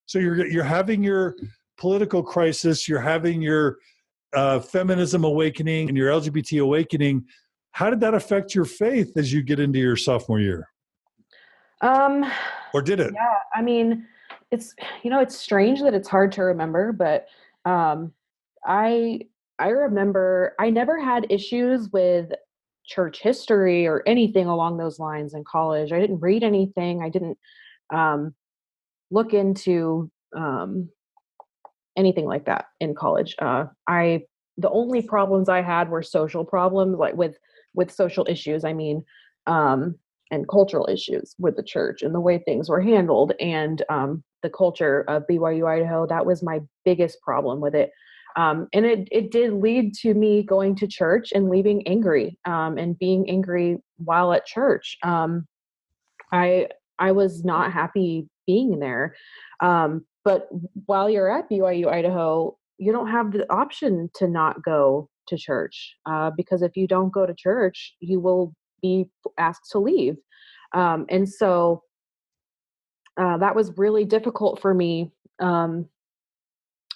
So you're having your political crisis, you're having your feminism awakening and your LGBT awakening. How did that affect your faith as you get into your sophomore year? Or did it? Yeah, I mean, it's strange that it's hard to remember, but I I remember I never had issues with church history or anything along those lines in college. I didn't read anything. I didn't um, look into anything like that in college. I The only problems I had were social problems, like with social issues. I mean, um, and cultural issues with the church and the way things were handled, and the culture of BYU-Idaho. That was my biggest problem with it. And it did lead to me going to church and leaving angry, and being angry while at church. I I was not happy being there. But while you're at BYU-Idaho, you don't have the option to not go to church, because if you don't go to church, you will be asked to leave. And so that was really difficult for me. And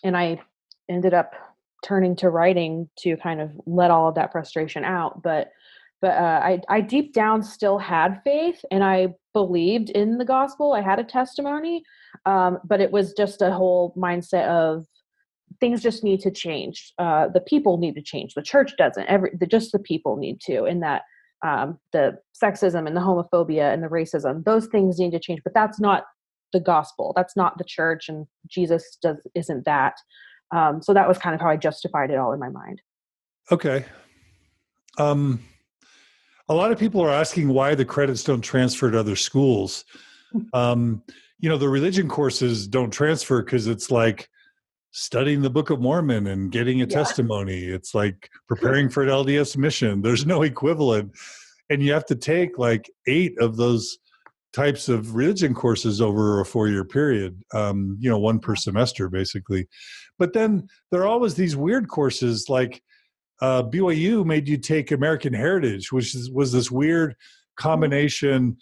I ended up turning to writing to kind of let all of that frustration out. But I deep down still had faith, and I believed in the gospel. I had a testimony, but it was just a whole mindset of things just need to change. The people need to change. The church doesn't. Just the people need to. And that the sexism and the homophobia and the racism, those things need to change. But that's not the gospel. That's not the church, and Jesus isn't that. So that was kind of how I justified it all in my mind. Okay. A lot of people are asking why the credits don't transfer to other schools. The religion courses don't transfer because it's like studying the Book of Mormon and getting a testimony. It's like preparing for an LDS mission. There's no equivalent. And you have to take like 8 of those types of religion courses over a 4-year period, one per semester, basically. But then there are always these weird courses like BYU made you take American Heritage, which was this weird combination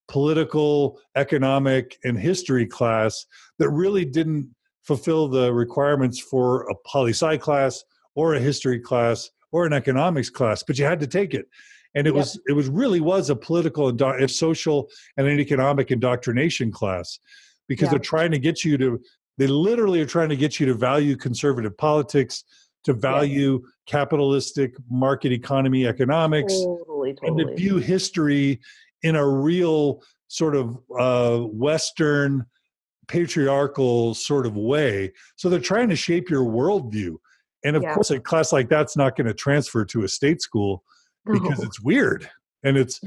political, economic, and history class that really didn't fulfill the requirements for a poli-sci class or a history class or an economics class, but you had to take it. And it was really a political and social and an economic indoctrination class, because they literally are trying to get you to value conservative politics, to value capitalistic market economy economics, Totally. and to view history in a real sort of Western patriarchal sort of way. So they're trying to shape your worldview. And of course, a class like that's not going to transfer to a state school because it's weird and it's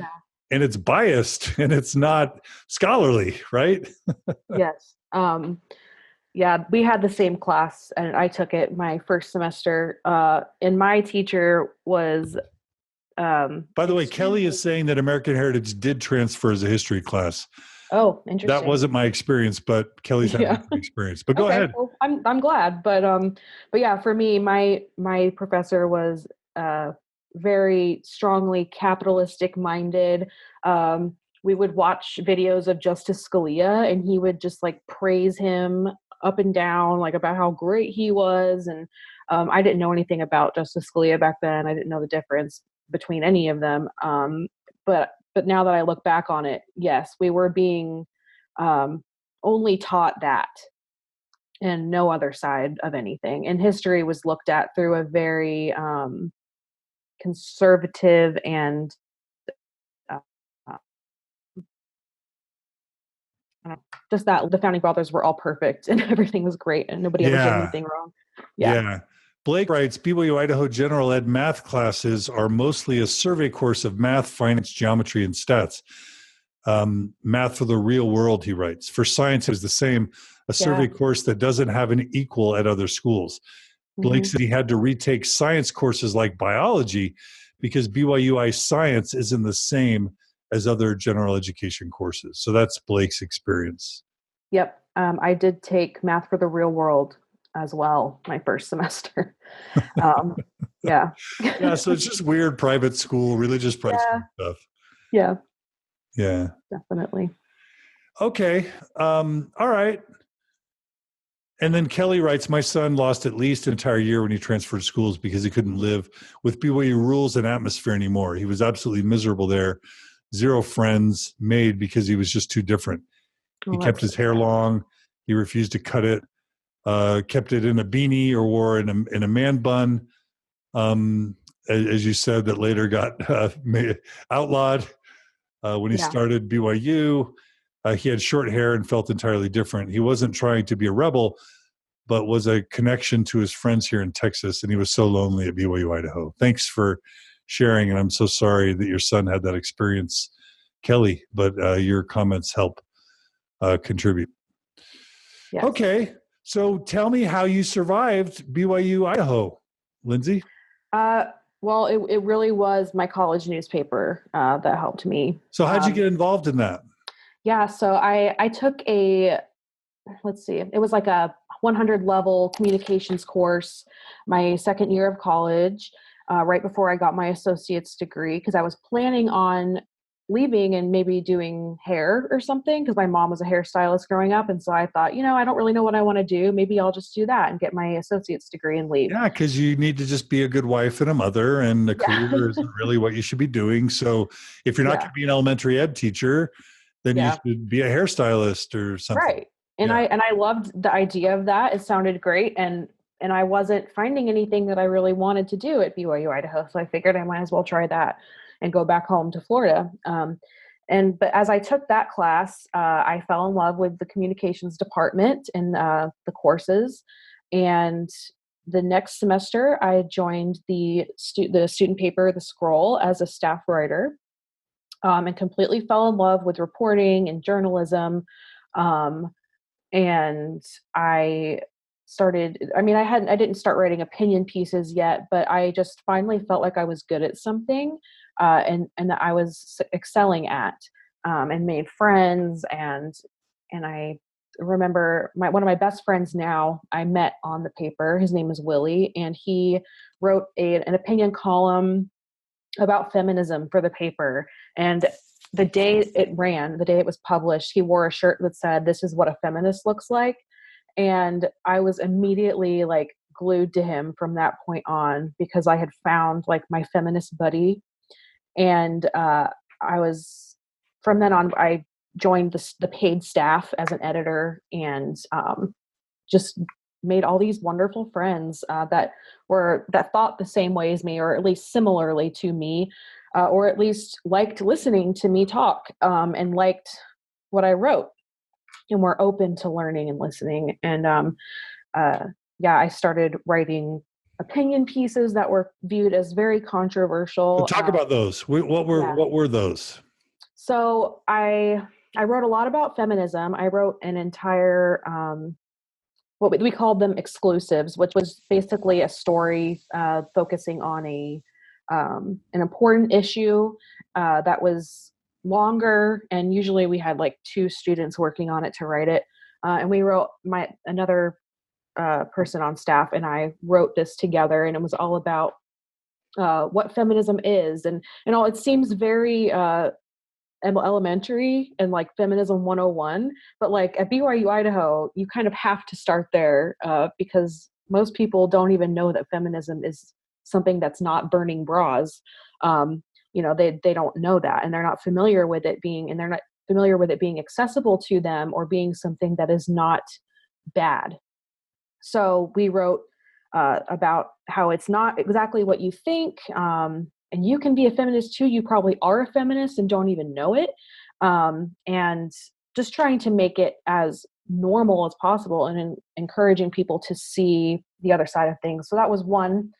biased and it's not scholarly, right? Yes. Yeah, we had the same class, and I took it my first semester. And my teacher was. By the way, Kelly is saying that American Heritage did transfer as a history class. Oh, interesting. That wasn't my experience, but Kelly's had an experience. But go ahead. Well, I'm glad, but yeah, for me, my professor was very strongly capitalistic minded. We would watch videos of Justice Scalia, and he would just like praise him up and down, like about how great he was. And I didn't know anything about Justice Scalia back then. I didn't know the difference between any of them. But now that I look back on it, yes, we were being only taught that and no other side of anything. And history was looked at through a very conservative and just that the founding fathers were all perfect and everything was great and nobody ever did anything wrong. Yeah. Blake writes, BYU-Idaho general ed math classes are mostly a survey course of math, finance, geometry, and stats. Math for the real world, he writes. For science, it's the same, a survey course that doesn't have an equal at other schools. Blake said he had to retake science courses like biology because BYU-I science isn't the same as other general education courses. So that's Blake's experience. Yep. I did take math for the real world as well my first semester. Yeah. So it's just weird private school, religious private school stuff. Yeah. Yeah. Definitely. Okay. All right. And then Kelly writes, my son lost at least an entire year when he transferred schools because he couldn't live with BYU rules and atmosphere anymore. He was absolutely miserable there. Zero friends made because he was just too different. He kept his hair long. He refused to cut it, kept it in a beanie or wore it in a man bun. As you said, that later got outlawed when he started BYU. He had short hair and felt entirely different. He wasn't trying to be a rebel, but was a connection to his friends here in Texas, and he was so lonely at BYU-Idaho. Thanks for sharing, and I'm so sorry that your son had that experience, Kelly, but your comments help contribute. Yes. Okay, so tell me how you survived BYU-Idaho, Lindsey. Well, it really was my college newspaper that helped me. So how'd you get involved in that? Yeah, so I took it was like a 100 level communications course my second year of college, right before I got my associate's degree, because I was planning on leaving and maybe doing hair or something, because my mom was a hairstylist growing up. And so I thought, I don't really know what I want to do. Maybe I'll just do that and get my associate's degree and leave. Yeah, because you need to just be a good wife and a mother, and a career isn't really what you should be doing. So if you're not going to be an elementary ed teacher, then you should be a hairstylist or something. Right. And I loved the idea of that. It sounded great. And I wasn't finding anything that I really wanted to do at BYU-Idaho. So I figured I might as well try that and go back home to Florida. But as I took that class, I fell in love with the communications department and the courses. And the next semester, I joined the student paper, The Scroll, as a staff writer, and completely fell in love with reporting and journalism. And I didn't start writing opinion pieces yet, but I just finally felt like I was good at something, and that I was excelling at, and made friends. And I remember one of my best friends now I met on the paper. His name is Willie, and he wrote an opinion column about feminism for the paper. And the day it was published, he wore a shirt that said, "This is what a feminist looks like." And I was immediately like glued to him from that point on, because I had found like my feminist buddy. And from then on, I joined the paid staff as an editor, and just made all these wonderful friends that thought the same way as me, or at least similarly to me, or at least liked listening to me talk, and liked what I wrote, and were open to learning and listening. And I started writing opinion pieces that were viewed as very controversial. So talk about those. What were those? So I wrote a lot about feminism. I wrote an entire what we called them exclusives, which was basically a story focusing on an important issue that was longer, and usually we had like 2 students working on it to write it, and we wrote another person on staff and I wrote this together, and it was all about what feminism is, and all. It seems very elementary and like feminism 101, but like at BYU-Idaho, you kind of have to start there, because most people don't even know that feminism is something that's not burning bras. They don't know that, and they're not familiar with it being accessible to them, or being something that is not bad. So we wrote about how it's not exactly what you think, and you can be a feminist too. You probably are a feminist and don't even know it. And just trying to make it as normal as possible, and encouraging people to see the other side of things. So that was one.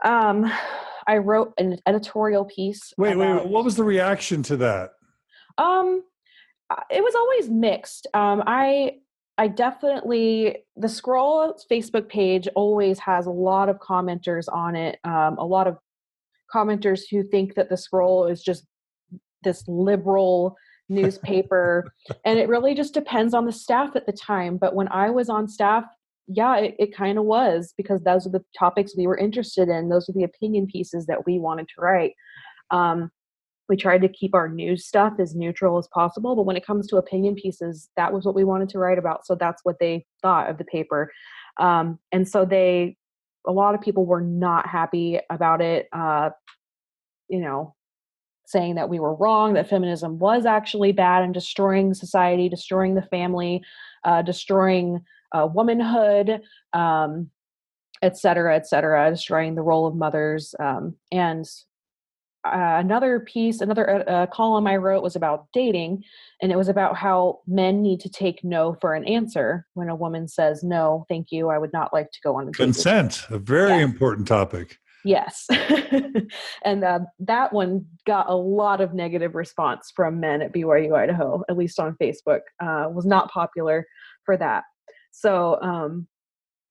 I wrote an editorial piece. Wait, what was the reaction to that? It was always mixed. I definitely, the Scroll Facebook page always has a lot of commenters on it. A lot of commenters who think that the Scroll is just this liberal newspaper. And it really just depends on the staff at the time. But when I was on staff, it kind of was, because those are the topics we were interested in. Those are the opinion pieces that we wanted to write. We tried to keep our news stuff as neutral as possible, but when it comes to opinion pieces, that was what we wanted to write about. So that's what they thought of the paper. And so a lot of people were not happy about it, you know, saying that we were wrong, that feminism was actually bad and destroying society, destroying the family, destroying womanhood, et cetera, destroying the role of mothers. And another column I wrote was about dating, and it was about how men need to take no for an answer when a woman says, no, thank you, I would not like to go on a date with you. Consent, a very important topic. Yes. And that one got a lot of negative response from men at BYU-Idaho, at least on Facebook. Was not popular for that. So,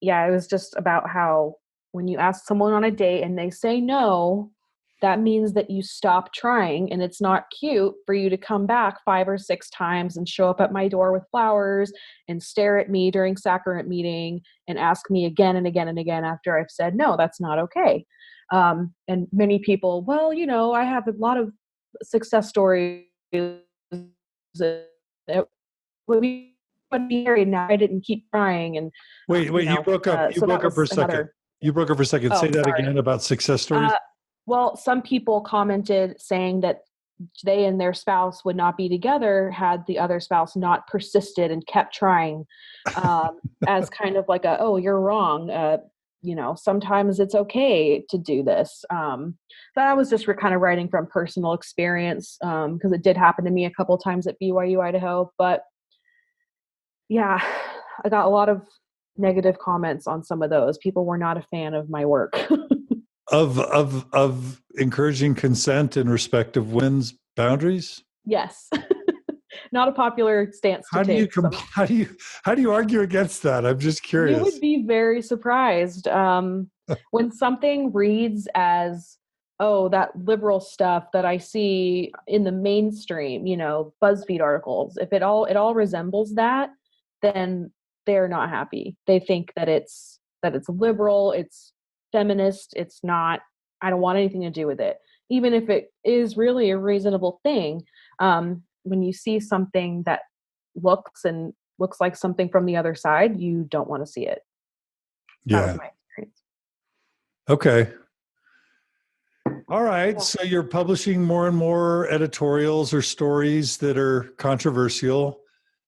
yeah, it was just about how when you ask someone on a date and they say no, that means that you stop trying, and it's not cute for you to come back 5 or 6 times and show up at my door with flowers and stare at me during sacrament meeting and ask me again and again and again after I've said no. That's not okay. And many people, well, I have a lot of success stories that we would be married now. I didn't keep trying. And wait, you broke up. You broke up for a second. You broke up for a second. Say that again about success stories. Well, some people commented saying that they and their spouse would not be together had the other spouse not persisted and kept trying, as kind of like oh, you're wrong. Sometimes it's okay to do this. But I was just kind of writing from personal experience, because it did happen to me a couple times at BYU-Idaho. But yeah, I got a lot of negative comments on some of those. People were not a fan of my work. Of encouraging consent and respect of women's boundaries? Yes. Not a popular stance to take. How do you argue against that? I'm just curious. You would be very surprised when something reads as, oh, that liberal stuff that I see in the mainstream, BuzzFeed articles. If it all resembles that, then they're not happy. They think that it's liberal, it's feminist, it's not. I don't want anything to do with it, even if it is really a reasonable thing. When you see something that looks like something from the other side, you don't want to see it. Yeah. That was my experience. Okay. All right. Yeah. So you're publishing more and more editorials or stories that are controversial.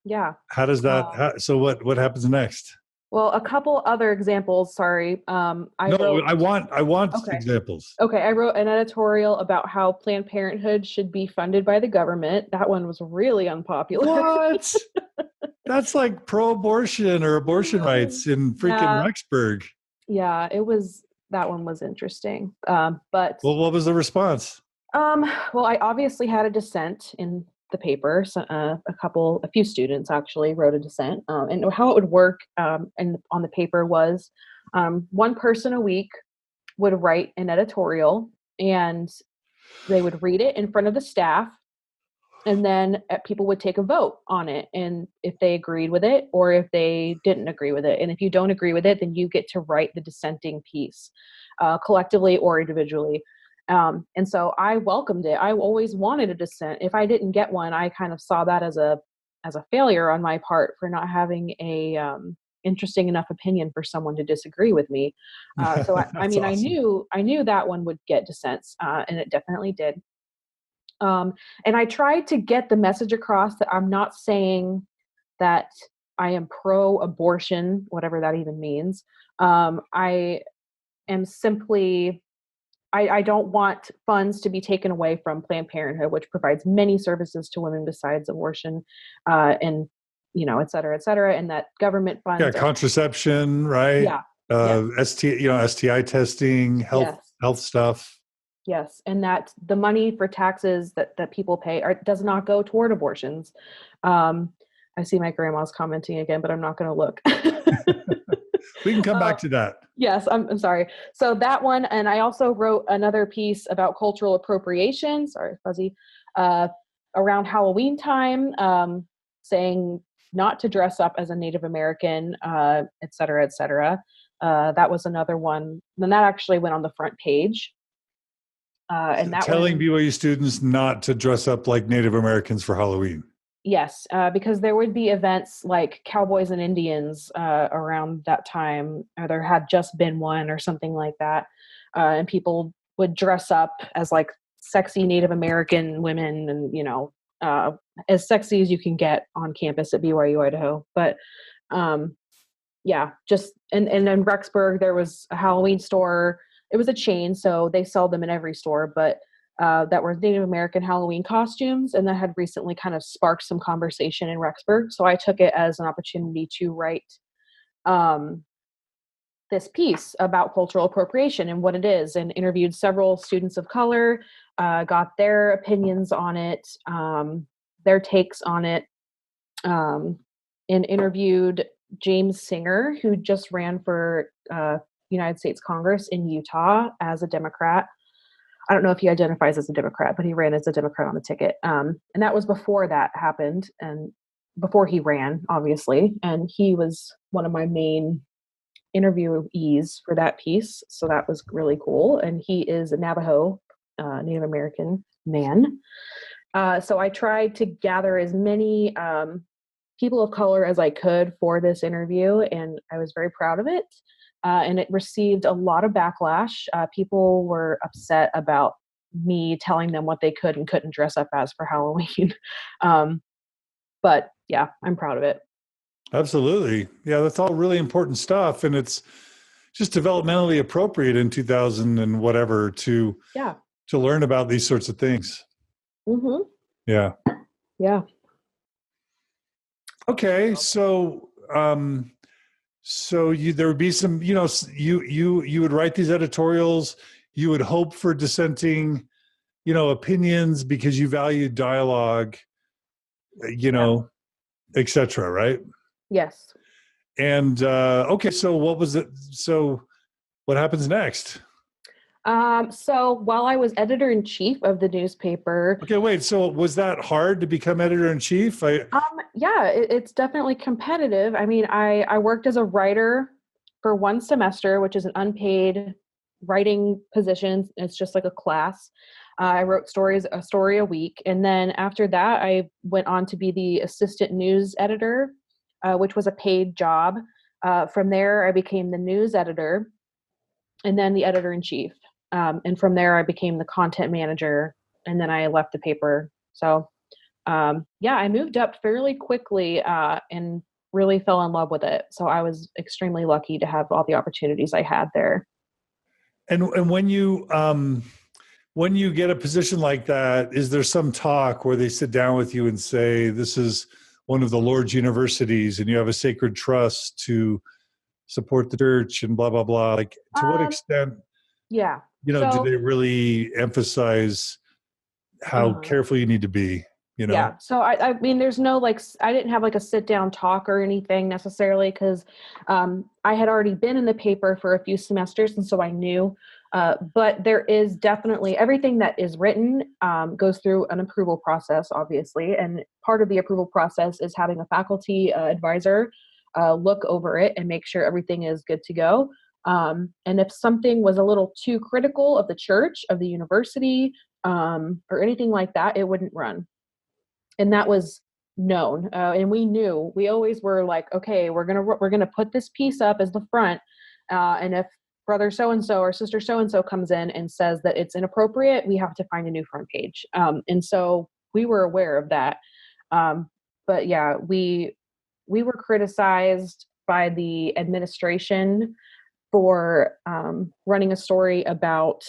Yeah. How does that? So what happens next? Well, a couple other examples. Sorry. I want examples. Okay. I wrote an editorial about how Planned Parenthood should be funded by the government. That one was really unpopular. What? That's like pro-abortion or abortion rights in freaking Rexburg. Yeah, that one was interesting. But what was the response? Well, I obviously had a dissent in the paper. So, a few students actually wrote a dissent. And how it would work and on the paper was one person a week would write an editorial, and they would read it in front of the staff, and then people would take a vote on it, and if they agreed with it or if they didn't agree with it. And if you don't agree with it, then you get to write the dissenting piece collectively or individually. And so I welcomed it. I always wanted a dissent. If I didn't get one, I kind of saw that as a failure on my part for not having a interesting enough opinion for someone to disagree with me. So I mean, awesome. I knew that one would get dissents, and it definitely did. And I tried to get the message across that I'm not saying that I am pro-abortion, whatever that even means. I am simply, I don't want funds to be taken away from Planned Parenthood, which provides many services to women besides abortion, and et cetera, and that government funds. Yeah, contraception, right? Yeah. STI testing, health stuff. Yes, and that the money for taxes that people pay does not go toward abortions. I see my grandma's commenting again, but I'm not going to look. We can come back to that. Yes, I'm sorry. So that one, and I also wrote another piece about cultural appropriation. Sorry, fuzzy. Around Halloween time, saying not to dress up as a Native American, et cetera, et cetera. That was another one. Then that actually went on the front page. And that Telling one, BYU students not to dress up like Native Americans for Halloween. yes, because there would be events like Cowboys and Indians around that time, or there had just been one or something like that. And people would dress up as like sexy Native American women and, as sexy as you can get on campus at BYU-Idaho. But yeah, just, and in Rexburg, there was a Halloween store. It was a chain, so they sell them in every store, but that were Native American Halloween costumes, and that had recently kind of sparked some conversation in Rexburg. So I took it as an opportunity to write this piece about cultural appropriation and what it is, and interviewed several students of color, got their opinions on it, their takes on it, and interviewed James Singer, who just ran for United States Congress in Utah as a Democrat. I don't know if he identifies as a Democrat, but he ran as a Democrat on the ticket. And that was before that happened, and before he ran, obviously. And he was one of my main interviewees for that piece. So that was really cool. And he is a Navajo Native American man. So I tried to gather as many people of color as I could for this interview, and I was very proud of it. And it received a lot of backlash. People were upset about me telling them what they could and couldn't dress up as for Halloween. But yeah, I'm proud of it. Absolutely. Yeah, that's all really important stuff. And it's just developmentally appropriate in 2000 and whatever to learn about these sorts of things. Mm-hmm. Yeah. Yeah. Okay. So, there would be some, you would write these editorials, you would hope for dissenting, opinions because you value dialogue, et cetera, right? Yes. And, okay. So what was it? So what happens next? So while I was editor-in-chief of the newspaper. Okay, wait. So was that hard to become editor-in-chief? Yeah, it's definitely competitive. I mean, I worked as a writer for one semester, which is an unpaid writing position. It's just like a class. I wrote a story a week. And then after that, I went on to be the assistant news editor, which was a paid job. From there, I became the news editor and then the editor-in-chief. And from there, I became the content manager, and then I left the paper. So, I moved up fairly quickly and really fell in love with it. So I was extremely lucky to have all the opportunities I had there. And when you get a position like that, is there some talk where they sit down with you and say, this is one of the Lord's universities and you have a sacred trust to support the church and blah, blah, blah? Like, to what extent, do they really emphasize how careful you need to be? Yeah. So I mean, there's no I didn't have a sit down talk or anything necessarily, because I had already been in the paper for a few semesters, and so I knew. But there is definitely everything that is written goes through an approval process, obviously, and part of the approval process is having a faculty advisor look over it and make sure everything is good to go. And if something was a little too critical of the church, of the university, or anything like that, it wouldn't run. And that was known. And we always were like, okay, we're going to put this piece up as the front. And if brother so-and-so or sister so-and-so comes in and says that it's inappropriate, we have to find a new front page. And so we were aware of that. But yeah, we were criticized by the administration for running a story about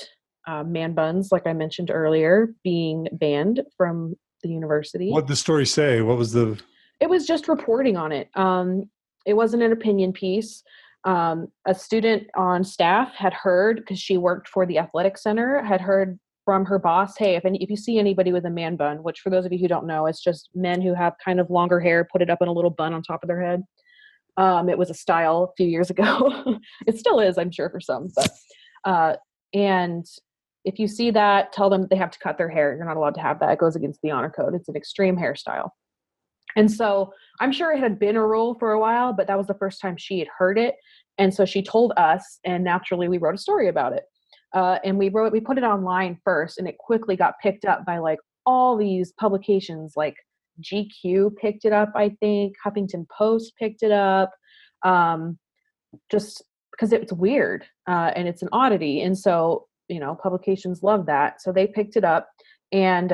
man buns, like I mentioned earlier, being banned from the university. What did the story say? What was It was just reporting on it. It wasn't an opinion piece. A student on staff had heard, because she worked for the athletic center, had heard from her boss, hey, if you see anybody with a man bun, which for those of you who don't know, it's just men who have kind of longer hair, put it up in a little bun on top of their head. It was a style a few years ago. It still is, I'm sure, for some. But and if you see that, tell them they have to cut their hair. You're not allowed to have that. It goes against the honor code. It's an extreme hairstyle. And so I'm sure it had been a rule for a while, but that was the first time she had heard it. And so she told us, and naturally we wrote a story about it. And we put it online first, and it quickly got picked up by like all these publications, like GQ picked it up, I think Huffington Post picked it up, just because it's weird, and it's an oddity. And so, publications love that. So they picked it up, and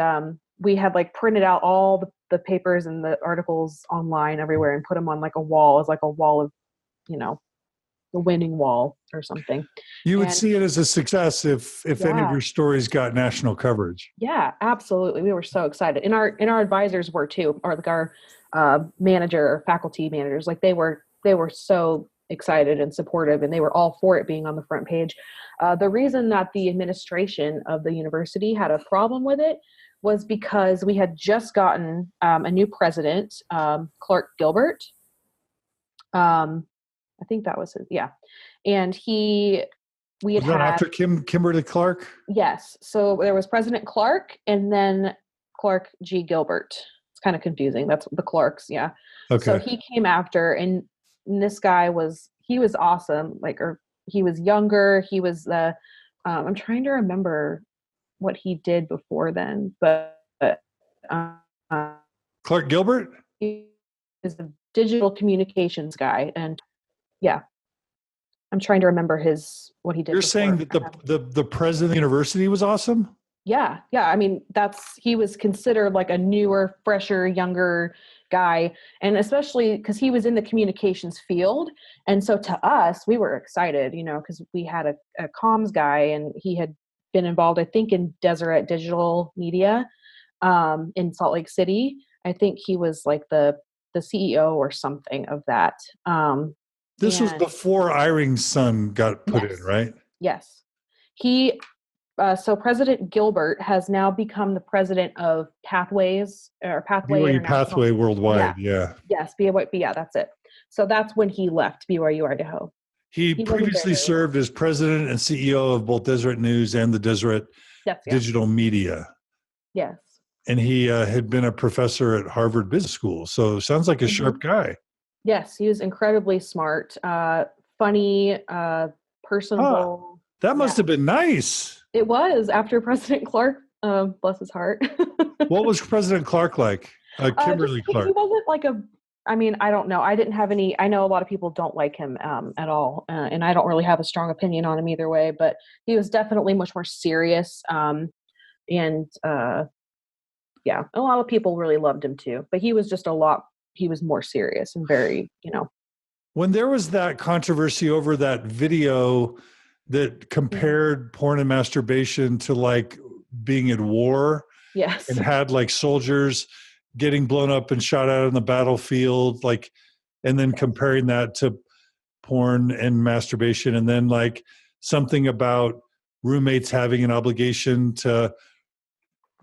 we had like printed out all the papers and the articles online everywhere and put them on like a wall, as like a wall of, the winning wall or something. You would see it as a success if any of your stories got national coverage. Yeah, absolutely. We were so excited. And our advisors were too, or like our manager or faculty managers, like they were so excited and supportive, and they were all for it being on the front page. The reason that the administration of the university had a problem with it was because we had just gotten a new president, Clark Gilbert. I think that was his, yeah. And we had after Kimberly Clark? Yes. So there was President Clark and then Clark G. Gilbert. It's kind of confusing. That's the Clarks. Yeah. Okay. So he came after, and this guy was awesome. He was younger. He was I'm trying to remember what he did before then, but Clark Gilbert? He is a digital communications guy, and yeah, I'm trying to remember what he did. You're before. saying that the president of the university was awesome? Yeah. I mean, he was considered like a newer, fresher, younger guy, and especially because he was in the communications field. And so to us, we were excited, because we had a comms guy, and he had been involved, I think, in Deseret Digital Media in Salt Lake City. I think he was like the CEO or something of that. This was before Eyring's son got put in, right? Yes. So President Gilbert has now become the president of Pathways BYU Pathway Worldwide, yeah. Yes, BYU, yeah, that's it. So that's when he left BYU-Idaho. He previously served as president and CEO of both Deseret News and the Deseret Digital Media. Yes. And he had been a professor at Harvard Business School. So sounds like a sharp guy. Yes, he was incredibly smart, funny, personable. That must have been nice. It was after President Clark, bless his heart. What was President Clark like? Kimberly Clark. He wasn't like I don't know. I didn't have any. I know a lot of people don't like him at all, and I don't really have a strong opinion on him either way. But he was definitely much more serious, and a lot of people really loved him too. But he was just he was more serious and very, When there was that controversy over that video that compared porn and masturbation to like being at war, yes, and had like soldiers getting blown up and shot out on the battlefield, like, and then comparing that to porn and masturbation, and then like something about roommates having an obligation to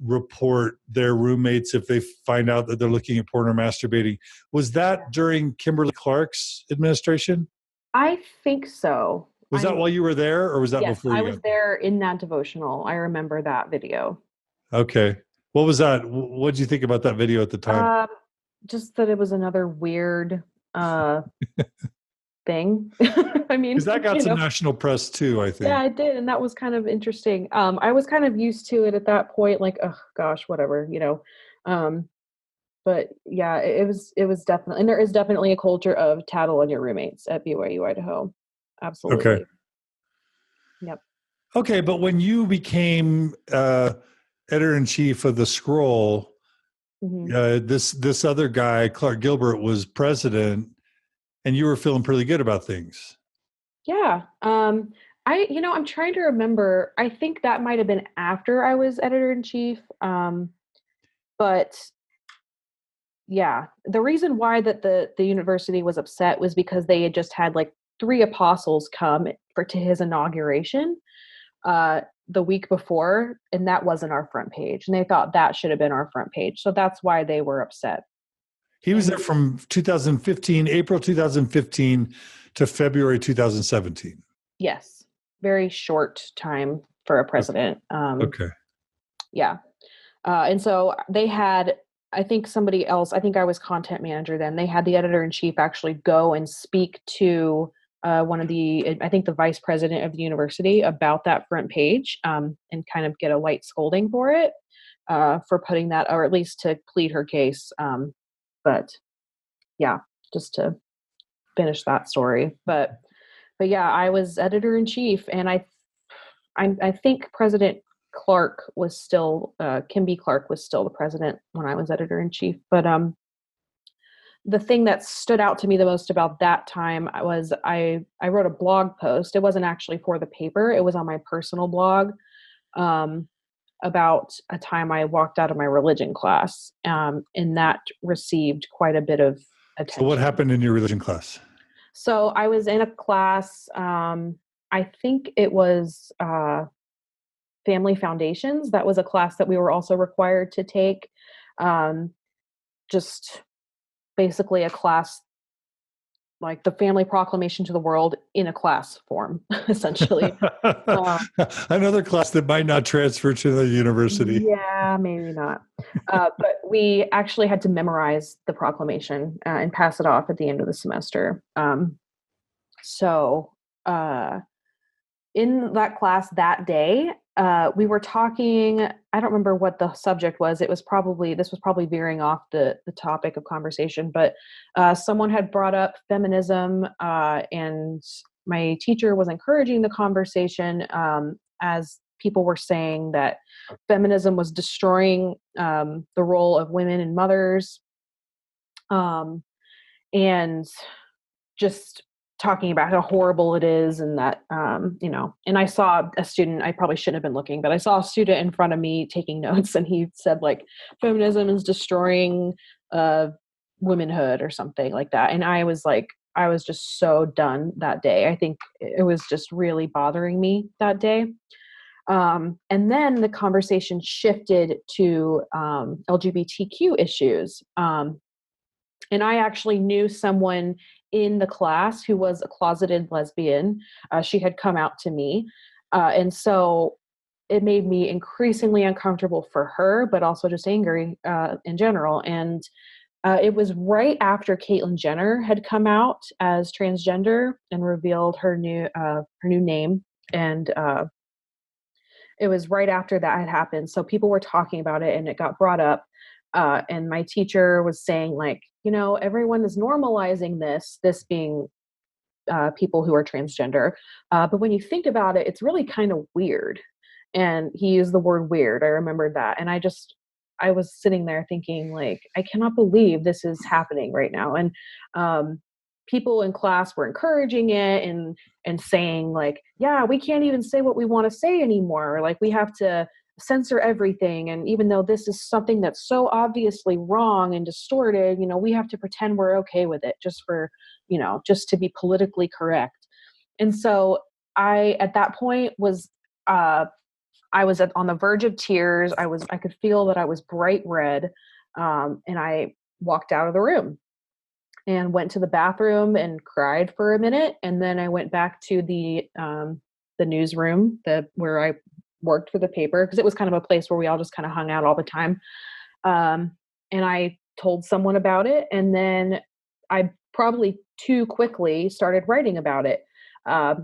report their roommates if they find out that they're looking at porn or masturbating. Was that during Kimberly Clark's administration? I think so. Was that while you were there, or was that before you? I was there in that devotional. I remember that video. Okay. What was that? What did you think about that video at the time? Just that it was another weird thing. I mean, because that got some national press too, I think. Yeah, it did, and that was kind of interesting. I was kind of used to it at that point, like, oh gosh, whatever, But yeah, it was definitely, and there is definitely a culture of tattle on your roommates at BYU-Idaho. Absolutely. Okay. Yep. Okay, but when you became editor-in-chief of the Scroll, this other guy, Clark Gilbert, was president, and you were feeling pretty good about things. Yeah. I'm trying to remember. I think that might have been after I was editor-in-chief. But yeah, the reason why that the university was upset was because they had just had like 3 apostles come to his inauguration the week before, and that wasn't our front page, and they thought that should have been our front page. So that's why they were upset. He was there from April 2015 to February 2017. Yes. Very short time for a president. Okay. Yeah. And so they had, I think somebody else, I think I was content manager then, they had the editor-in-chief actually go and speak to I think the vice president of the university about that front page, and kind of get a light scolding for it, for putting that, or at least to plead her case. But yeah, just to finish that story. But yeah, I was editor in chief, and I think President Clark was still, Kim B. Clark was still the president when I was editor in chief. But the thing that stood out to me the most about that time was I wrote a blog post. It wasn't actually for the paper. It was on my personal blog, about a time I walked out of my religion class. And that received quite a bit of attention. So what happened in your religion class? So I was in a class, I think it was Family Foundations. That was a class that we were also required to take. Just basically a class like the Family Proclamation to the World in a class form, essentially. Another class that might not transfer to the university. Yeah, maybe not. But we actually had to memorize the proclamation and pass it off at the end of the semester. So in that class that day, we were talking, I don't remember what the subject was. This was probably veering off the topic of conversation, but someone had brought up feminism, and my teacher was encouraging the conversation, as people were saying that feminism was destroying the role of women and mothers, and just talking about how horrible it is, and that, and I saw a student, I probably shouldn't have been looking, but I saw a student in front of me taking notes, and he said like, feminism is destroying womanhood or something like that. And I was just so done that day. I think it was just really bothering me that day. And then the conversation shifted to LGBTQ issues. And I actually knew someone in the class who was a closeted lesbian. She had come out to me. And so it made me increasingly uncomfortable for her, but also just angry in general. And it was right after Caitlyn Jenner had come out as transgender and revealed her new name. And it was right after that had happened. So people were talking about it, and it got brought up. And my teacher was saying like, everyone is normalizing this being people who are transgender. But when you think about it, it's really kind of weird. And he used the word weird. I remembered that. And I was sitting there thinking like, I cannot believe this is happening right now. And people in class were encouraging it and saying like, yeah, we can't even say what we want to say anymore. Like we have to censor everything. And even though this is something that's so obviously wrong and distorted, we have to pretend we're okay with it just for, just to be politically correct. And so at that point I was on the verge of tears. I could feel that I was bright red. And I walked out of the room and went to the bathroom and cried for a minute. And then I went back to the newsroom, where I worked for the paper, because it was kind of a place where we all just kind of hung out all the time. And I told someone about it. And then I probably too quickly started writing about it,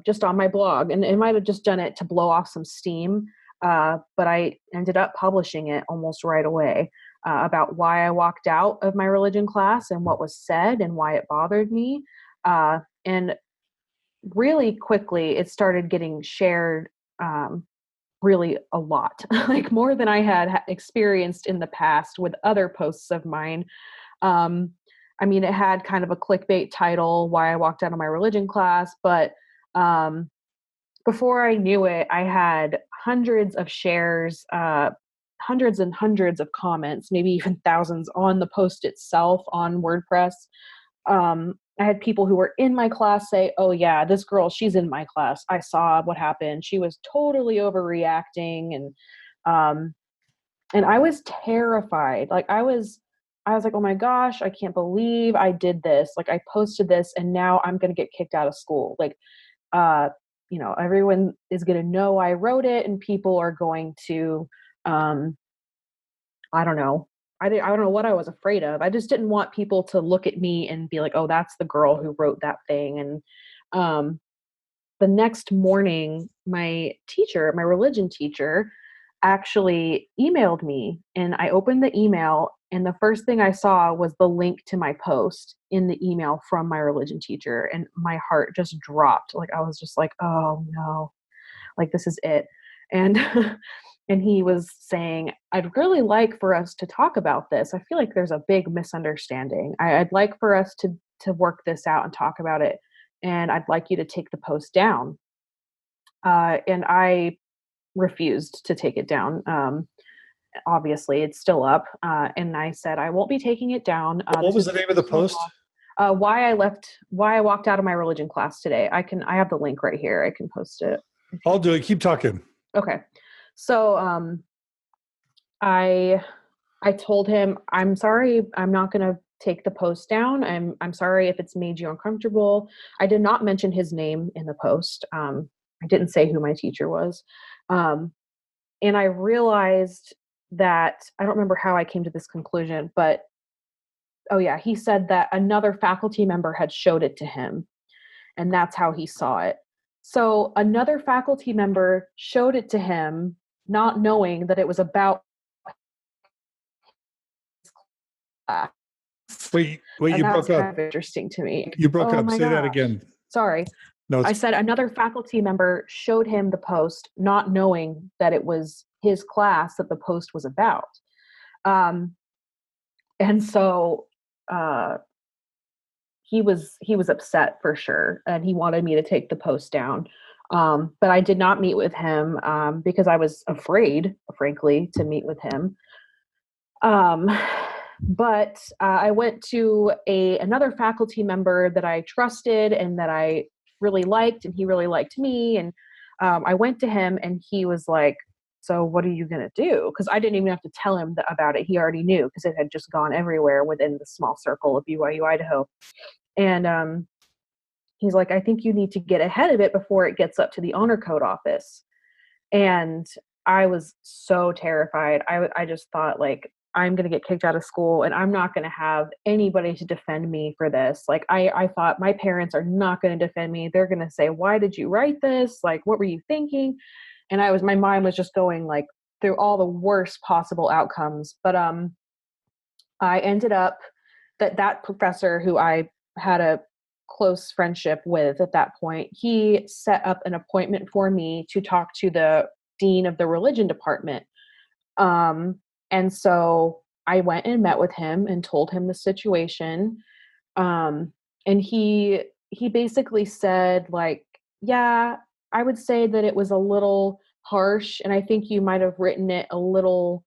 just on my blog. And it might have just done it to blow off some steam. But I ended up publishing it almost right away, about why I walked out of my religion class and what was said and why it bothered me. And really quickly, it started getting shared really a lot, like more than I had experienced in the past with other posts of mine. It had kind of a clickbait title, Why I Walked Out of My Religion Class, but before I knew it, I had hundreds of shares, hundreds and hundreds of comments, maybe even thousands on the post itself on WordPress. I had people who were in my class say, oh yeah, this girl, she's in my class. I saw what happened. She was totally overreacting. And I was terrified. Like I was like, oh my gosh, I can't believe I did this. Like I posted this and now I'm going to get kicked out of school. Like, everyone is going to know I wrote it, and people are going to, I don't know. I don't know what I was afraid of. I just didn't want people to look at me and be like, oh, that's the girl who wrote that thing. And The next morning, my religion teacher, actually emailed me, and I opened the email, and the first thing I saw was the link to my post in the email from my religion teacher, and my heart just dropped. Like, I was just like, oh no, like this is it. And and he was saying, I'd really like for us to talk about this. I feel like there's a big misunderstanding. I'd like for us to work this out and talk about it, and I'd like you to take the post down. And I refused to take it down. Obviously, it's still up. And I said, I won't be taking it down. What was the name of the post? Why I walked out of my religion class today. I have the link right here. I can post it. I'll do it. Keep talking. Okay. So, I told him, I'm sorry, I'm not going to take the post down. I'm sorry if it's made you uncomfortable. I did not mention his name in the post. I didn't say who my teacher was. And I realized that, I don't remember how I came to this conclusion, but oh yeah, he said that another faculty member had showed it to him, and that's how he saw it. So another faculty member showed it to him, not knowing that it was about his class. Wait, you broke up. Kind of interesting to me. You broke up. Say that again. Sorry. No, I said another faculty member showed him the post, not knowing that it was his class that the post was about. And so he was upset for sure, and he wanted me to take the post down. But I did not meet with him because I was afraid, frankly, to meet with him. But I went to another faculty member that I trusted and that I really liked, and he really liked me. And I went to him, and he was like, so what are you going to do? Because I didn't even have to tell him about it. He already knew, because it had just gone everywhere within the small circle of BYU-Idaho. And he's like, I think you need to get ahead of it before it gets up to the honor code office. And I was so terrified. I just thought, like, I'm going to get kicked out of school, and I'm not going to have anybody to defend me for this. Like, I thought my parents are not going to defend me. They're going to say, why did you write this? Like, what were you thinking? And my mind was just going like through all the worst possible outcomes. But I ended up that professor who I had a close friendship with at that point, he set up an appointment for me to talk to the dean of the religion department. And so I went and met with him and told him the situation. And he basically said, like, yeah, I would say that it was a little harsh, and I think you might have written it a little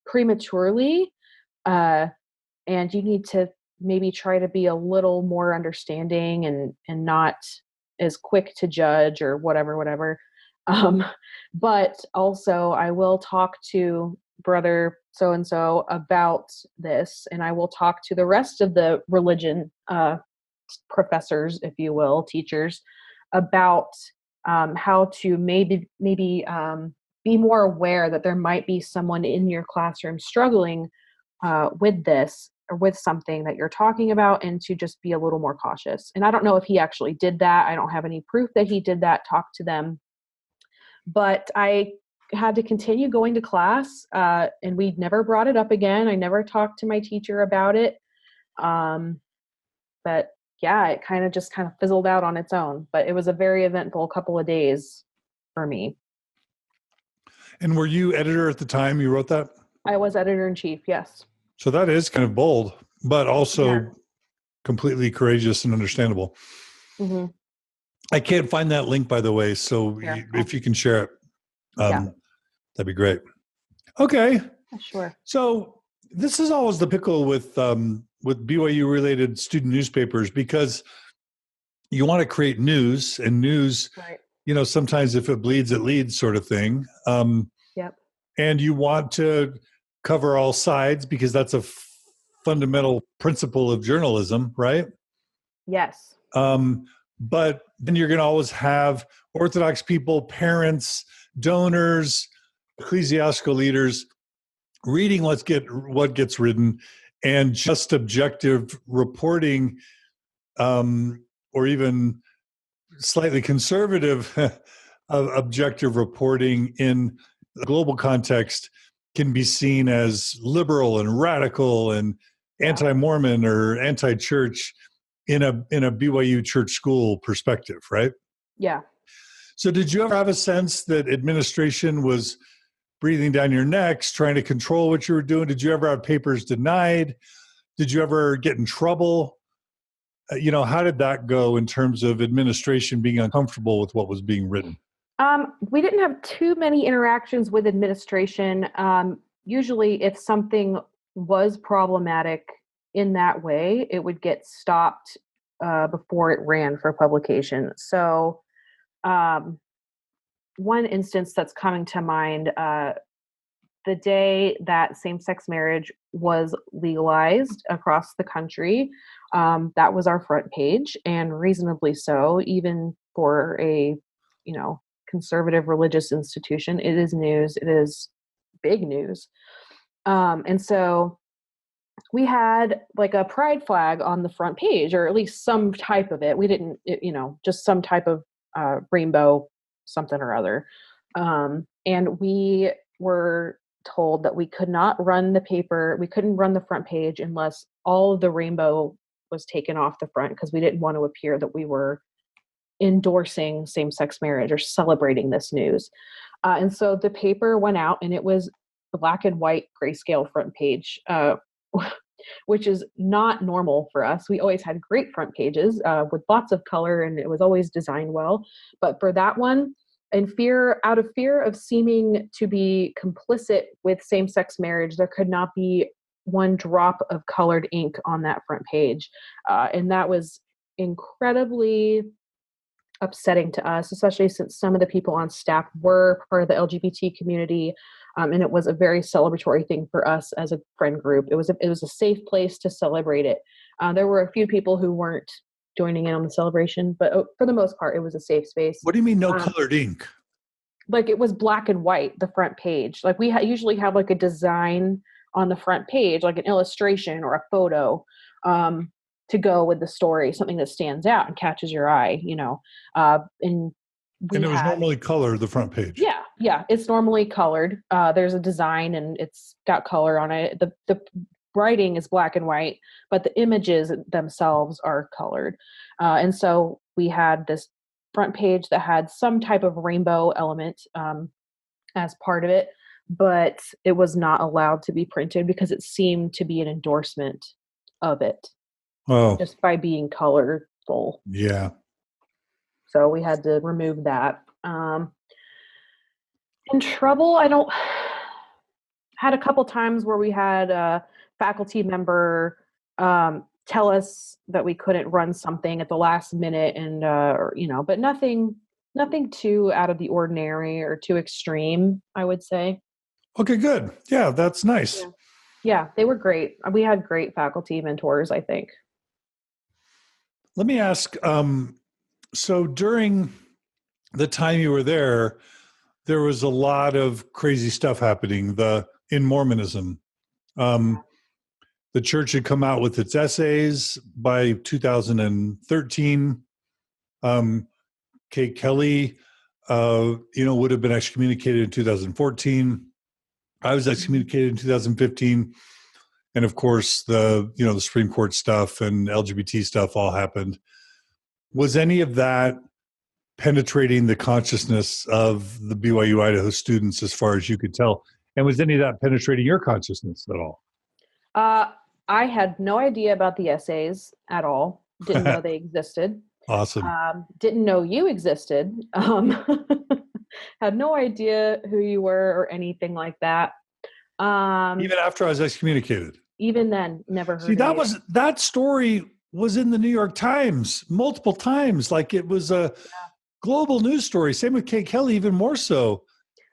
prematurely, and you need to maybe try to be a little more understanding and not as quick to judge or whatever. But also, I will talk to brother so-and-so about this, and I will talk to the rest of the religion professors, if you will, teachers, about how to maybe be more aware that there might be someone in your classroom struggling with this or with something that you're talking about, and to just be a little more cautious. And I don't know if he actually did that. I don't have any proof that he did that, talk to them. But I had to continue going to class, and we never brought it up again. I never talked to my teacher about it. But yeah, it kind of fizzled out on its own. But it was a very eventful couple of days for me. And were you editor at the time you wrote that? I was editor-in-chief, yes. So that is kind of bold, but also completely courageous and understandable. Mm-hmm. I can't find that link, by the way. So if you can share it, that'd be great. Okay. Sure. So this is always the pickle with BYU-related student newspapers, because you want to create news, and news, right, sometimes if it bleeds, it leads, sort of thing. And you want to cover all sides, because that's a fundamental principle of journalism, right? Yes. But then you're going to always have Orthodox people, parents, donors, ecclesiastical leaders reading what gets written, and just objective reporting, or even slightly conservative objective reporting in the global context can be seen as liberal and radical and anti-Mormon or anti-church in a BYU church school perspective, right? Yeah. So did you ever have a sense that administration was breathing down your necks, trying to control what you were doing? Did you ever have papers denied? Did you ever get in trouble? How did that go in terms of administration being uncomfortable with what was being written? We didn't have too many interactions with administration. Usually if something was problematic in that way, it would get stopped before it ran for publication. So one instance that's coming to mind, the day that same-sex marriage was legalized across the country, that was our front page, and reasonably so, even for a, conservative religious institution. It is news. It is big news. And so we had like a pride flag on the front page, or at least some type of it. We didn't, just some type of rainbow something or other. And we were told that we could not run the paper, we couldn't run the front page unless all of the rainbow was taken off the front, because we didn't want to appear that we were endorsing same-sex marriage or celebrating this news. And so the paper went out, and it was black and white grayscale front page, which is not normal for us. We always had great front pages with lots of color, and it was always designed well. But for that one, out of fear of seeming to be complicit with same-sex marriage, there could not be one drop of colored ink on that front page. And that was incredibly upsetting to us, especially since some of the people on staff were part of the LGBT community. And it was a very celebratory thing for us as a friend group. It was a safe place to celebrate it. There were a few people who weren't joining in on the celebration, but for the most part, it was a safe space. What do you mean no colored ink? Like it was black and white, the front page. Like we usually have like a design on the front page, like an illustration or a photo to go with the story, something that stands out and catches your eye, and it was normally colored, the front page. Yeah, it's normally colored. There's a design and it's got color on it. The writing is black and white, but the images themselves are colored. And so we had this front page that had some type of rainbow element as part of it, but it was not allowed to be printed because it seemed to be an endorsement of it. Oh, just by being colorful. Yeah. So we had to remove that. In trouble, had a couple times where we had a faculty member tell us that we couldn't run something at the last minute, and but nothing too out of the ordinary or too extreme, I would say. Okay, good. Yeah, that's nice. Yeah, they were great. We had great faculty mentors, I think. Let me ask, so during the time you were there was a lot of crazy stuff happening in Mormonism. The church had come out with its essays by 2013. Kate Kelly, would have been excommunicated in 2014. I was excommunicated in 2015. And of course, the Supreme Court stuff and LGBT stuff all happened. Was any of that penetrating the consciousness of the BYU-Idaho students as far as you could tell? And was any of that penetrating your consciousness at all? I had no idea about the essays at all. Didn't know they existed. Awesome. Didn't know you existed. Had no idea who you were or anything like that. Even after I was excommunicated? Even then, never heard of it. That story was in the New York Times multiple times. Like it was a global news story. Same with Kate Kelly, even more so.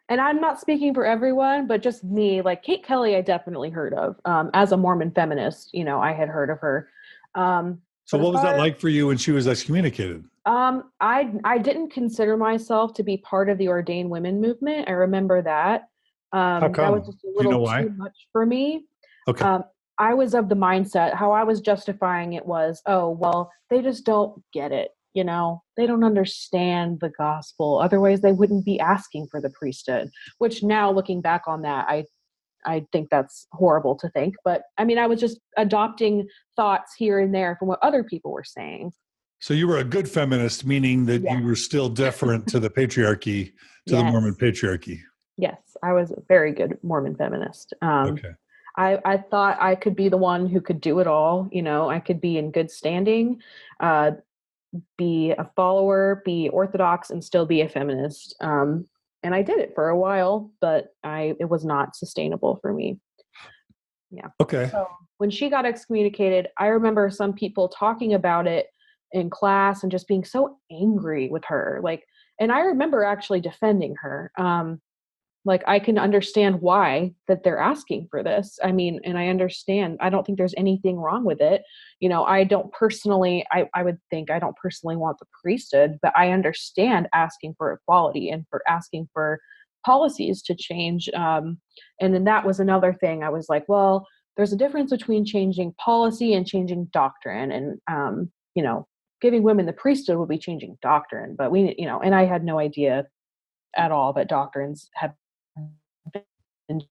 And I'm not speaking for everyone, but just me, like Kate Kelly, I definitely heard of. As a Mormon feminist, I had heard of her. So what was that like for you when she was excommunicated? I didn't consider myself to be part of the ordained women movement. I remember that. How come? That was just a little too much for me. Okay. I was of the mindset, how I was justifying it was, oh, well, they just don't get it. You know, they don't understand the gospel. Otherwise, they wouldn't be asking for the priesthood, which now looking back on that, I think that's horrible to think. But I mean, I was just adopting thoughts here and there from what other people were saying. So you were a good feminist, meaning that Yes. you were still deferent to the patriarchy, to the Yes. Mormon patriarchy. Yes, I was a very good Mormon feminist. Okay. I thought I could be the one who could do it all. You know, I could be in good standing, be a follower, be orthodox, and still be a feminist. And I did it for a while, but it was not sustainable for me. Yeah. Okay. So when she got excommunicated, I remember some people talking about it in class and just being so angry with her. Like, and I remember actually defending her. Like, I can understand why that they're asking for this. I mean, and I understand, I don't think there's anything wrong with it. You know, I don't personally, I would think I don't personally want the priesthood, but I understand asking for equality and for asking for policies to change. And then that was another thing. I was like, well, there's a difference between changing policy and changing doctrine. And, you know, giving women the priesthood would be changing doctrine, but we, you know, and I had no idea at all that doctrines have been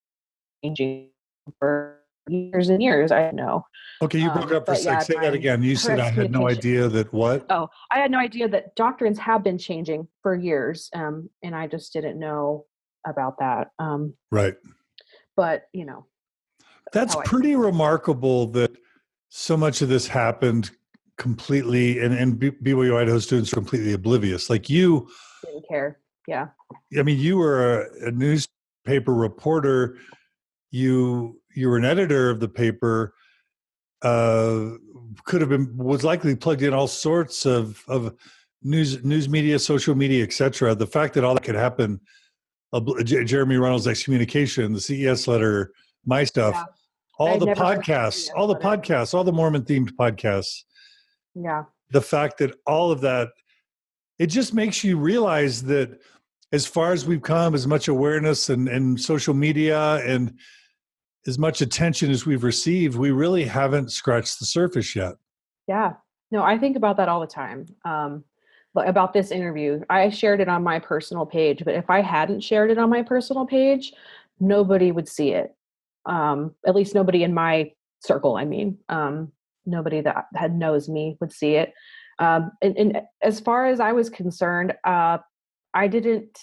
changing for years and years. I know. Okay, you broke up for a sec. Say that again. You said I had no idea that what? Oh, I had no idea that doctrines have been changing for years, and I just didn't know about that. Right. But, you know. That's pretty remarkable that so much of this happened completely, and BYU-Idaho students are completely oblivious. Like you didn't care. Yeah. I mean, you were a newspaper reporter. You were an editor of the paper. Was likely plugged in all sorts of news media, social media, etc. The fact that all that could happen, Jeremy Reynolds' excommunication, the CES letter, my stuff, Yeah. all the podcasts, all the Mormon themed podcasts. Yeah. The fact that all of that, it just makes you realize that as far as we've come, as much awareness and social media and as much attention as we've received, we really haven't scratched the surface yet. Yeah. No, I think about that all the time. But about this interview, I shared it on my personal page, but if I hadn't shared it on my personal page, nobody would see it. At least nobody in my circle. I mean, nobody that knows me would see it. And as far as I was concerned, I didn't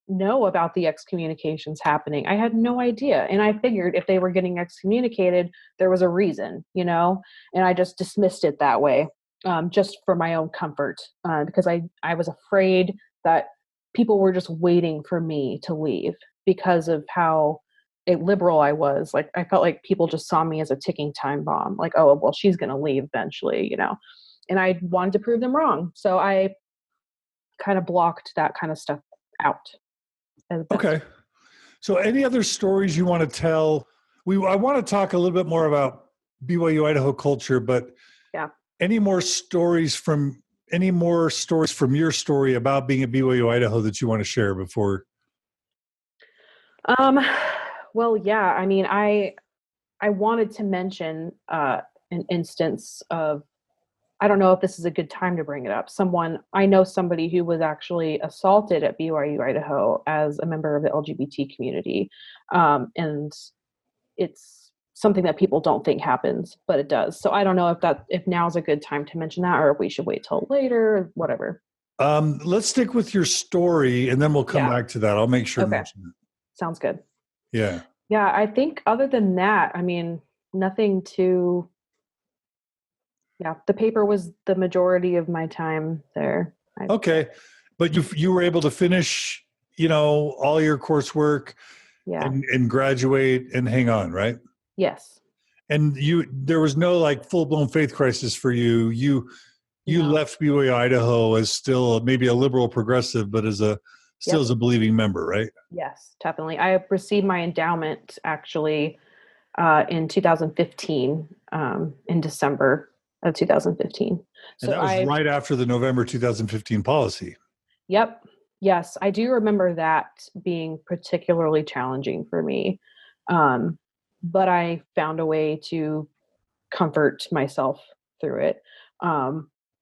know about the excommunications happening. I had no idea. And I figured if they were getting excommunicated, there was a reason, you know, and I just dismissed it that way, just for my own comfort, because I was afraid that people were just waiting for me to leave because of how liberal I was. Like, I felt like people just saw me as a ticking time bomb. Like, oh, well, she's going to leave eventually, you know, and I wanted to prove them wrong. So I kind of blocked that kind of stuff out. Okay. So any other stories you want to tell? I want to talk a little bit more about BYU-Idaho culture, but yeah. Any more stories from your story about being at BYU-Idaho that you want to share before? Well, yeah, I mean, I wanted to mention an instance of, I don't know if this is a good time to bring it up. I know somebody who was actually assaulted at BYU-Idaho as a member of the LGBT community. And it's something that people don't think happens, but it does. So I don't know if now's a good time to mention that, or if we should wait till later, or whatever. Let's stick with your story and then we'll come back to that. I'll make sure to mention it. Sounds good. Yeah. Yeah, I think other than that, I mean, nothing too. Yeah, the paper was the majority of my time there. Okay. But you were able to finish, all your coursework and graduate and hang on, right? Yes. And there was no like full-blown faith crisis for you. You left BYU-Idaho as still maybe a liberal progressive, but as a believing member, right? Yes, definitely. I received my endowment actually in 2015, in December of 2015. So that was right after the November 2015 policy. Yep. Yes, I do remember that being particularly challenging for me. but I found a way to comfort myself through it.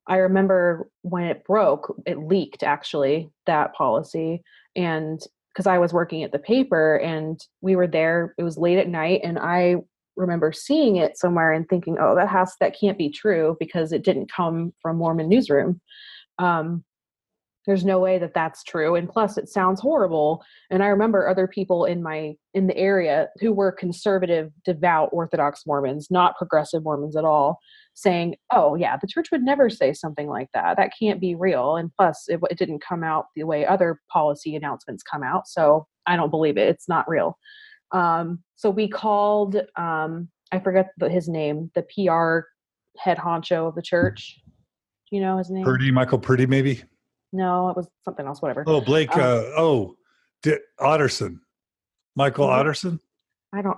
I remember when it broke, it leaked actually, that policy. And because I was working at the paper and we were there, it was late at night, and I remember seeing it somewhere and thinking, oh, that can't be true because it didn't come from Mormon newsroom. Um, there's no way that that's true, and plus it sounds horrible. And I remember other people in the area who were conservative, devout Orthodox Mormons, not progressive Mormons at all, saying, oh yeah, the church would never say something like that, that can't be real. And plus it didn't come out the way other policy announcements come out, so I don't believe it, it's not real. So we called, I forget his name, the PR head honcho of the church. Do you know his name? Michael Purdy, maybe? No, it was something else, whatever. Oh, Blake. Otterson. Michael Otterson? I don't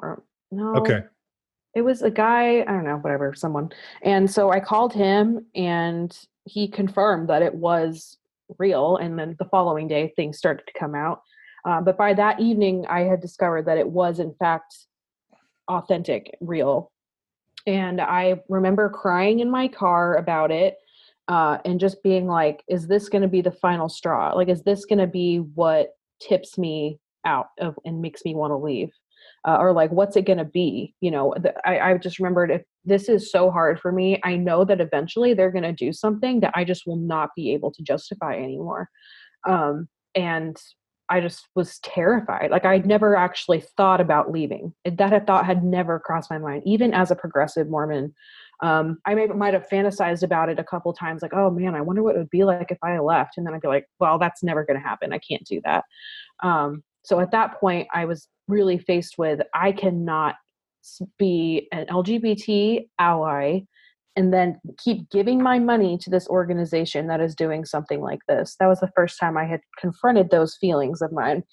know. Okay. It was a guy, I don't know, whatever, someone. And so I called him and he confirmed that it was real. And then the following day, things started to come out. But by that evening, I had discovered that it was, in fact, authentic, real. And I remember crying in my car about it. And just being like, is this going to be the final straw? Like, is this going to be what tips me out of and makes me want to leave? Or like, what's it going to be? I just remembered, if this is so hard for me, I know that eventually they're going to do something that I just will not be able to justify anymore. And I just was terrified. Like, I'd never actually thought about leaving. That thought had never crossed my mind, even as a progressive Mormon. I might have fantasized about it a couple times, like, oh man, I wonder what it would be like if I left. And then I'd be like, well, that's never going to happen. I can't do that. So at that point, I was really faced with, I cannot be an LGBT ally and then keep giving my money to this organization that is doing something like this. That was the first time I had confronted those feelings of mine.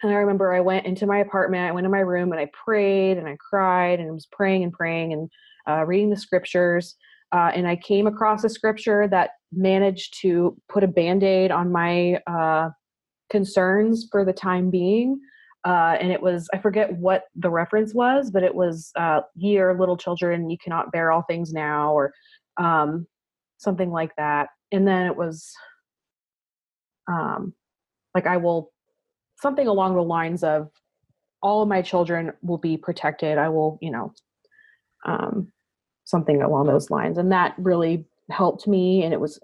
And I remember I went into my apartment, I went in my room and I prayed and I cried and was praying and reading the scriptures. And I came across a scripture that managed to put a Band-Aid on my concerns for the time being. And it was, I forget what the reference was, but it was, ye are little children, you cannot bear all things now, or something like that. And then it was like, I will, something along the lines of, all of my children will be protected. I will, something along those lines. And that really helped me. And it was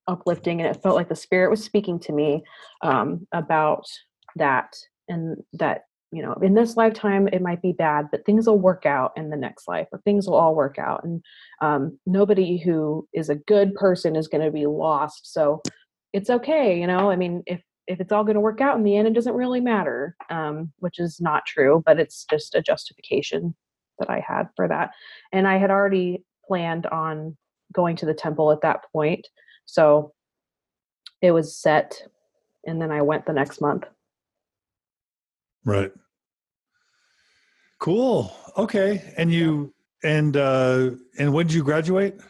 uplifting. And it felt like the Spirit was speaking to me about that. And that, in this lifetime, it might be bad, but things will work out in the next life, or things will all work out. And nobody who is a good person is going to be lost. So it's okay. I mean, if it's all going to work out in the end, it doesn't really matter, which is not true, but it's just a justification that I had for that. And I had already planned on going to the temple at that point. So it was set. And then I went the next month. Right. Cool. Okay. And and when did you graduate?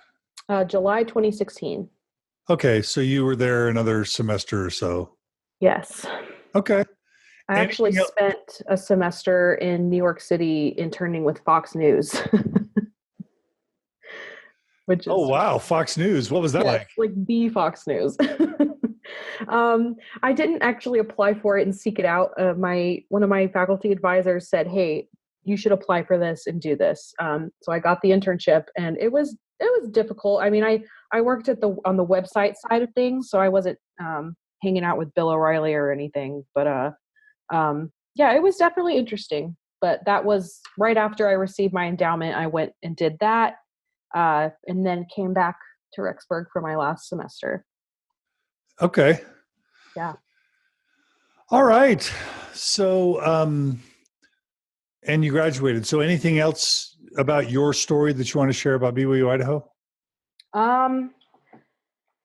July 2016. Okay. So you were there another semester or so. Yes. Okay. I actually spent a semester in New York City interning with Fox News. Which is, oh, wow. Fox News. What was that like? Like the Fox News. I didn't actually apply for it and seek it out. One of my faculty advisors said, hey, you should apply for this and do this. So I got the internship, and it was difficult. I mean, I worked on the website side of things, so I wasn't hanging out with Bill O'Reilly or anything, but yeah, it was definitely interesting. But that was right after I received my endowment. I went and did that, and then came back to Rexburg for my last semester. Okay. Yeah. All right. So, and you graduated. So anything else about your story that you want to share about BYU-Idaho?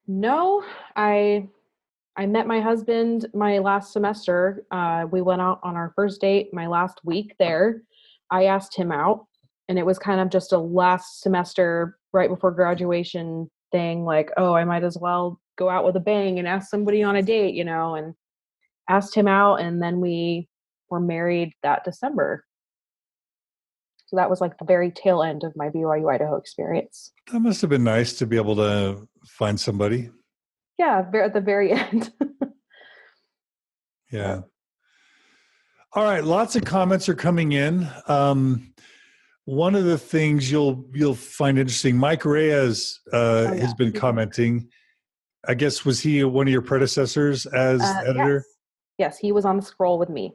No, I met my husband my last semester. We went out on our first date my last week there. I asked him out, and it was kind of just a last semester right before graduation thing. Like, oh, I might as well go out with a bang and ask somebody on a date, and asked him out. And then we were married that December. So that was like the very tail end of my BYU-Idaho experience. That must have been nice to be able to find somebody. Yeah, at the very end. Yeah. All right. Lots of comments are coming in. One of the things you'll find interesting, Mike Reyes has been commenting. I guess, was he one of your predecessors as editor? Yes, he was on the scroll with me.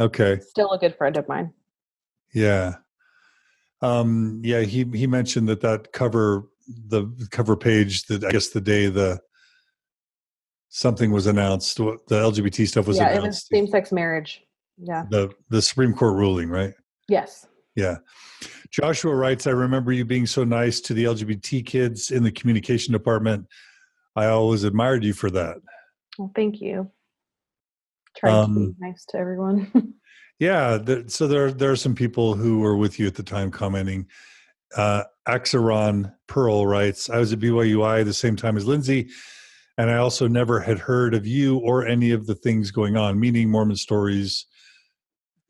Okay. Still a good friend of mine. Yeah. He mentioned that cover, the cover page, that I guess the day something was announced, the LGBT stuff was announced. Yeah, it was same-sex marriage. Yeah. The Supreme Court ruling, right? Yes. Yeah. Joshua writes, I remember you being so nice to the LGBT kids in the communication department. I always admired you for that. Well, thank you. Tried to be nice to everyone. Yeah. So there are some people who were with you at the time commenting. Axaron Pearl writes, I was at BYU-I the same time as Lindsey, and I also never had heard of you or any of the things going on, meaning Mormon stories,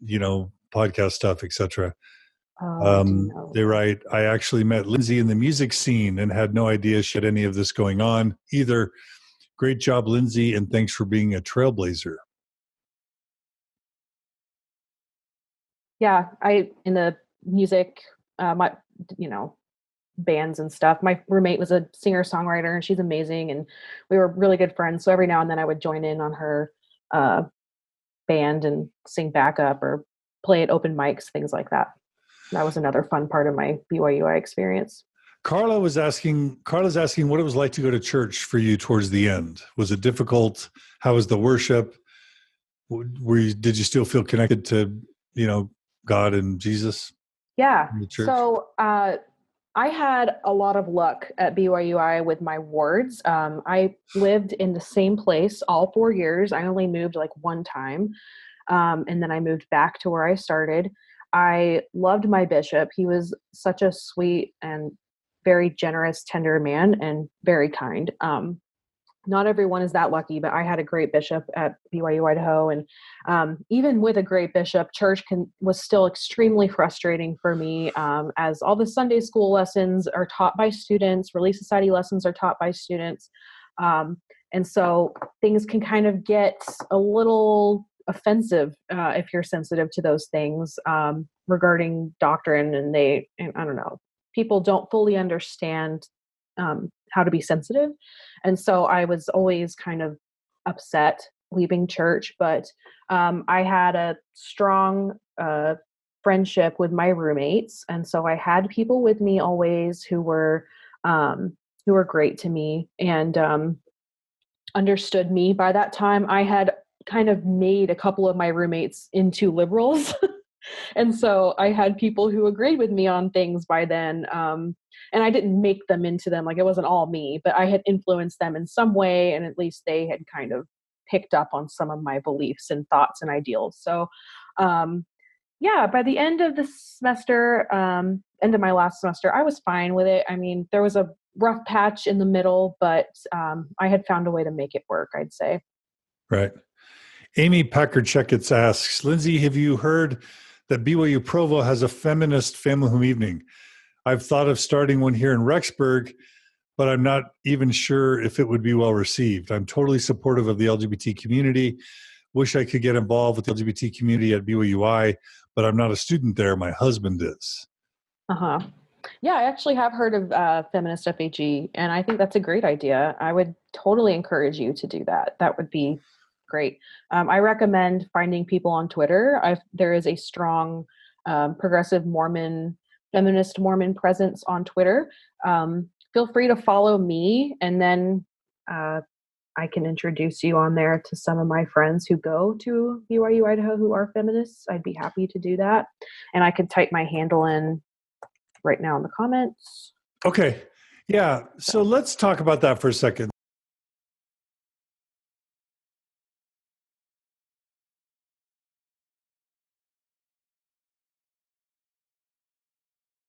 podcast stuff, etc. They write, I actually met Lindsey in the music scene and had no idea she had any of this going on either. Great job, Lindsey, and thanks for being a trailblazer. Yeah, in the music, bands and stuff. My roommate was a singer-songwriter, and she's amazing, and we were really good friends. So every now and then I would join in on her band and sing backup or play at open mics, things like that. That was another fun part of my BYU-I experience. Carla's asking what it was like to go to church for you towards the end. Was it difficult? How was the worship? Did you still feel connected to, God and Jesus? Yeah. So I had a lot of luck at BYU-I with my wards. I lived in the same place all 4 years. I only moved like one time. And then I moved back to where I started. I loved my bishop. He was such a sweet and very generous, tender man and very kind. Not everyone is that lucky, but I had a great bishop at BYU-Idaho. And even with a great bishop, church was still extremely frustrating for me, as all the Sunday school lessons are taught by students, Relief Society lessons are taught by students. And so things can kind of get a little offensive if you're sensitive to those things regarding doctrine. And I don't know, people don't fully understand how to be sensitive. And so I was always kind of upset leaving church, but I had a strong friendship with my roommates. And so I had people with me always who were great to me and understood me. By that time, I had kind of made a couple of my roommates into liberals. And so I had people who agreed with me on things by then. And I didn't make them into them. Like, it wasn't all me, but I had influenced them in some way. And at least they had kind of picked up on some of my beliefs and thoughts and ideals. So, by the end of the semester, end of my last semester, I was fine with it. I mean, there was a rough patch in the middle, but I had found a way to make it work, I'd say. Right. Amy Packard-Checketts asks, Lindsey, have you heard that BYU Provo has a feminist family home evening? I've thought of starting one here in Rexburg, but I'm not even sure if it would be well received. I'm totally supportive of the LGBT community. Wish I could get involved with the LGBT community at BYU-I, but I'm not a student there. My husband is. Uh-huh. Yeah, I actually have heard of Feminist FAG, and I think that's a great idea. I would totally encourage you to do that. That would be great. I recommend finding people on Twitter. There is a strong progressive Mormon, feminist Mormon presence on Twitter. Feel free to follow me, and then I can introduce you on there to some of my friends who go to BYU-Idaho who are feminists. I'd be happy to do that. And I can type my handle in right now in the comments. Okay. Yeah. So let's talk about that for a second.